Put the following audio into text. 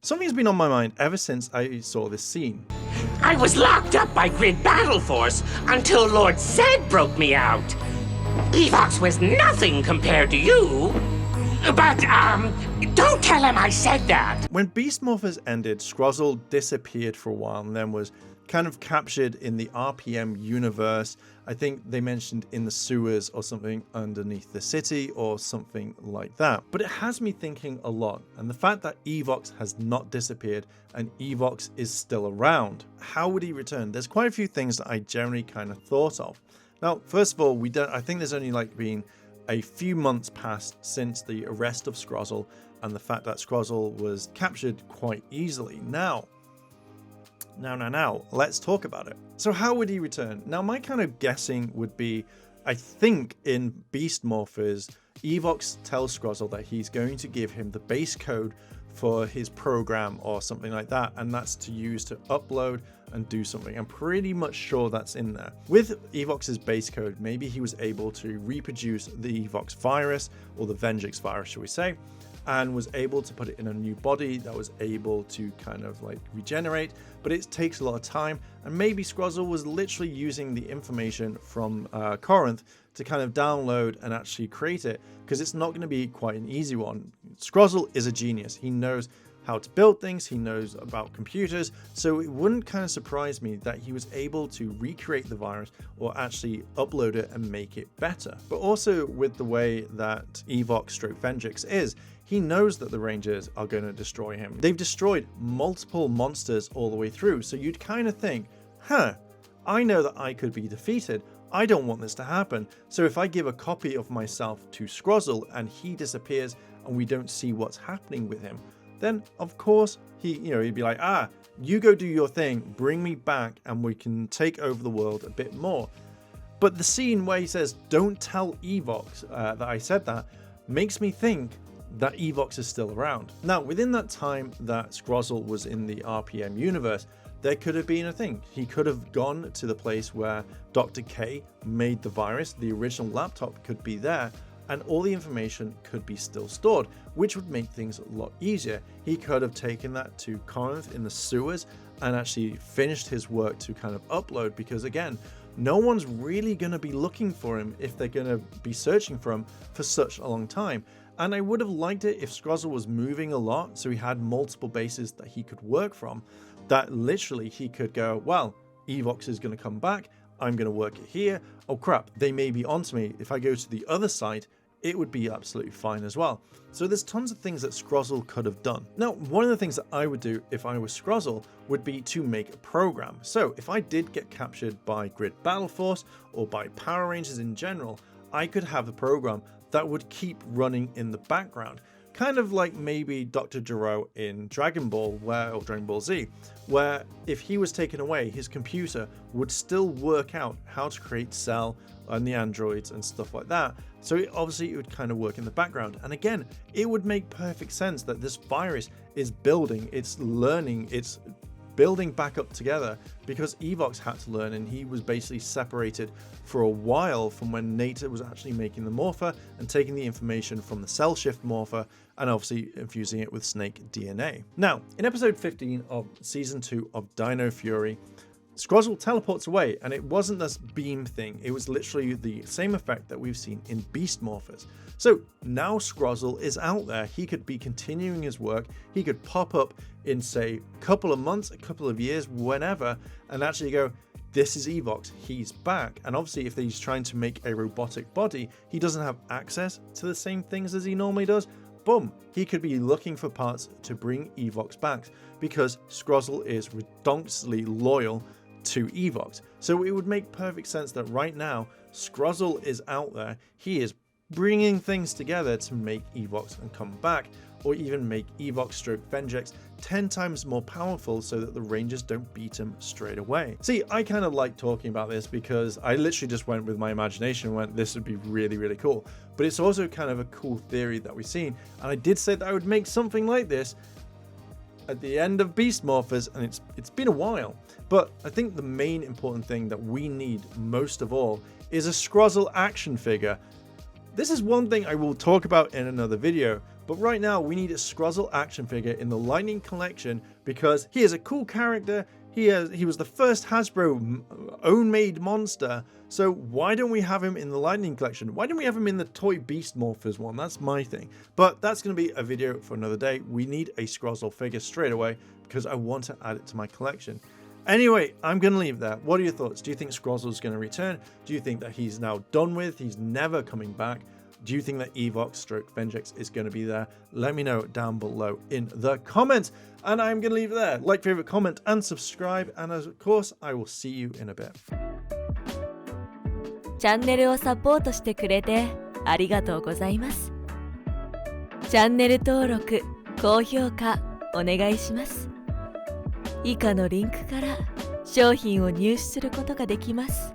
something's been on my mind ever since I saw this scene. I was locked up by Grid Battle Force until Lord Zed broke me out. Evox was nothing compared to you. But, don't tell him I said that. When Beast Morphers ended, Scrozzle disappeared for a while and then was kind of captured in the RPM universe. I think they mentioned in the sewers or something underneath the city or something like that. But it has me thinking a lot, and the fact that Evox has not disappeared and Evox is still around. How would he return? There's quite a few things that I generally kind of thought of. Now, first of all, I think there's only like been a few months past since the arrest of Scrozzle and the fact that Scrozzle was captured quite easily. Now, let's talk about it. So how would he return? Now, my kind of guessing would be, I think in Beast Morphers, Evox tells Scrozzle that he's going to give him the base code for his program or something like that, and that's to use to upload and do something. I'm pretty much sure that's in there. With Evox's base code, maybe he was able to reproduce the Evox virus, or the Venjix virus, shall we say, and was able to put it in a new body that was able to kind of like regenerate, but it takes a lot of time, and maybe Scrozzle was literally using the information from Corinth to kind of download and actually create it, because it's not going to be quite an easy one. Scrozzle is a genius. He knows how to build things, he knows about computers, so it wouldn't kind of surprise me that he was able to recreate the virus or actually upload it and make it better. But also with the way that Evox stroke Venjix is, he knows that the Rangers are going to destroy him. They've destroyed multiple monsters all the way through, so you'd kind of think, I know that I could be defeated. I don't want this to happen. So if I give a copy of myself to Scrozzle and he disappears and we don't see what's happening with him, then of course he'd be like, you go do your thing, bring me back and we can take over the world a bit more. But the scene where he says, don't tell Evox that I said that, makes me think that Evox is still around. Now, within that time that Scrozzle was in the RPM universe, there could have been a thing. He could have gone to the place where Dr. K made the virus, the original laptop could be there, and all the information could be still stored, which would make things a lot easier. He could have taken that to Corinth in the sewers and actually finished his work to kind of upload, because again, no one's really going to be looking for him if they're going to be searching for him for such a long time. And I would have liked it if Scrozzle was moving a lot, so he had multiple bases that he could work from, that literally he could go, well, Evox is going to come back, I'm going to work it here, oh crap, they may be onto me, if I go to the other site, it would be absolutely fine as well. So there's tons of things that Scrozzle could have done. Now, one of the things that I would do if I was Scrozzle would be to make a program. So if I did get captured by Grid Battle Force or by Power Rangers in general, I could have a program that would keep running in the background. Kind of like maybe Dr. Gero in Dragon Ball or Dragon Ball Z, where if he was taken away, his computer would still work out how to create Cell and the androids and stuff like that. So it would kind of work in the background. And again, it would make perfect sense that this virus is building, it's learning, it's building back up together, because Evox had to learn and he was basically separated for a while from when Nate was actually making the morpher and taking the information from the cell shift morpher and obviously infusing it with snake DNA. Now, in episode 15 of season 2 of Dino Fury, Scrozzle teleports away, and it wasn't this beam thing, it was literally the same effect that we've seen in Beast Morphers. So now Scrozzle is out there, he could be continuing his work, he could pop up in say a couple of months, a couple of years, whenever, and actually go, this is Evox, he's back. And obviously if he's trying to make a robotic body, he doesn't have access to the same things as he normally does. Boom, he could be looking for parts to bring Evox back, because Scrozzle is redonkulously loyal to Evox. So it would make perfect sense that right now Scrozzle is out there, he is bringing things together to make Evox and come back, or even make Evox stroke Venjix 10 times more powerful so that the Rangers don't beat him straight away. See, I kind of like talking about this because I literally just went with my imagination and went, this would be really, really cool. But it's also kind of a cool theory that we've seen, and I did say that I would make something like this at the end of Beast Morphers, and it's been a while. But I think the main important thing that we need most of all is a Scrozzle action figure. This is one thing I will talk about in another video, But right now, we need a Scrozzle action figure in the Lightning Collection because he is a cool character. He was the first Hasbro own-made monster. So why don't we have him in the Lightning Collection? Why don't we have him in the Toy Beast Morphers one? That's my thing. But that's going to be a video for another day. We need a Scrozzle figure straight away because I want to add it to my collection. Anyway, I'm going to leave that. What are your thoughts? Do you think Scrozzle is going to return? Do you think that he's now done with? He's never coming back? Do you think that Evox / Vengex is going to be there? Let me know down below in the comments. And I'm going to leave it there. Like, favorite, comment, and subscribe. And of course, I will see you in a bit. チャンネルをサポートしてくれてありがとうございます。チャンネル登録、高評価お願いします。以下のリンクから商品を入手することができます。